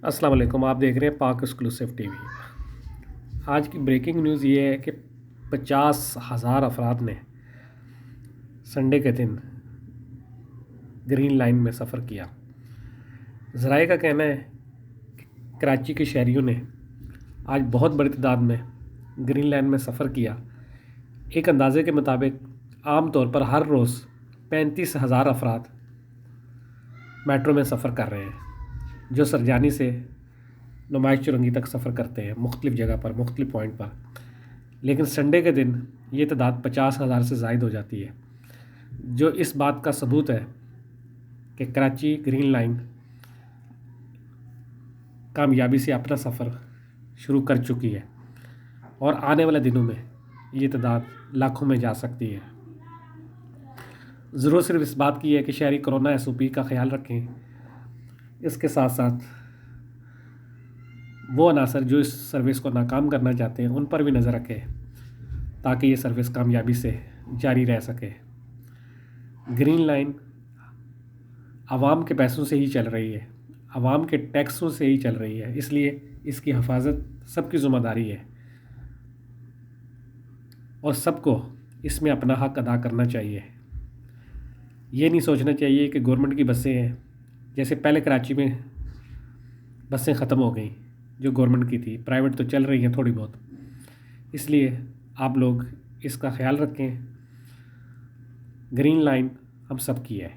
السلام علیکم، آپ دیکھ رہے ہیں پاک ایکسکلوسیو ٹی وی۔ آج کی بریکنگ نیوز یہ ہے کہ 50,000 افراد نے سنڈے کے دن گرین لائن میں سفر کیا۔ ذرائع کا کہنا ہے کہ کراچی کے شہریوں نے آج بہت بڑی تعداد میں گرین لائن میں سفر کیا۔ ایک اندازے کے مطابق عام طور پر ہر روز 35,000 افراد میٹرو میں سفر کر رہے ہیں، جو سرجانی سے نمائش چرنگی تک سفر کرتے ہیں مختلف جگہ پر، مختلف پوائنٹ پر۔ لیکن سنڈے کے دن یہ تعداد 50,000 سے زائد ہو جاتی ہے، جو اس بات کا ثبوت ہے کہ کراچی گرین لائن کامیابی سے اپنا سفر شروع کر چکی ہے اور آنے والے دنوں میں یہ تعداد لاکھوں میں جا سکتی ہے۔ ضرورت صرف اس بات کی ہے کہ شہری کرونا SOP کا خیال رکھیں، اس کے ساتھ ساتھ وہ عناصر جو اس سروس کو ناکام کرنا چاہتے ہیں ان پر بھی نظر رکھیں تاکہ یہ سروس کامیابی سے جاری رہ سکے۔ گرین لائن عوام کے پیسوں سے ہی چل رہی ہے، عوام کے ٹیکسوں سے ہی چل رہی ہے، اس لیے اس کی حفاظت سب کی ذمہ داری ہے اور سب کو اس میں اپنا حق ادا کرنا چاہیے۔ یہ نہیں سوچنا چاہیے کہ گورنمنٹ کی بسیں ہیں، جیسے پہلے کراچی میں بسیں ختم ہو گئیں جو گورنمنٹ کی تھی، پرائیویٹ تو چل رہی ہیں تھوڑی بہت۔ اس لیے آپ لوگ اس کا خیال رکھیں، گرین لائن ہم سب کی ہے۔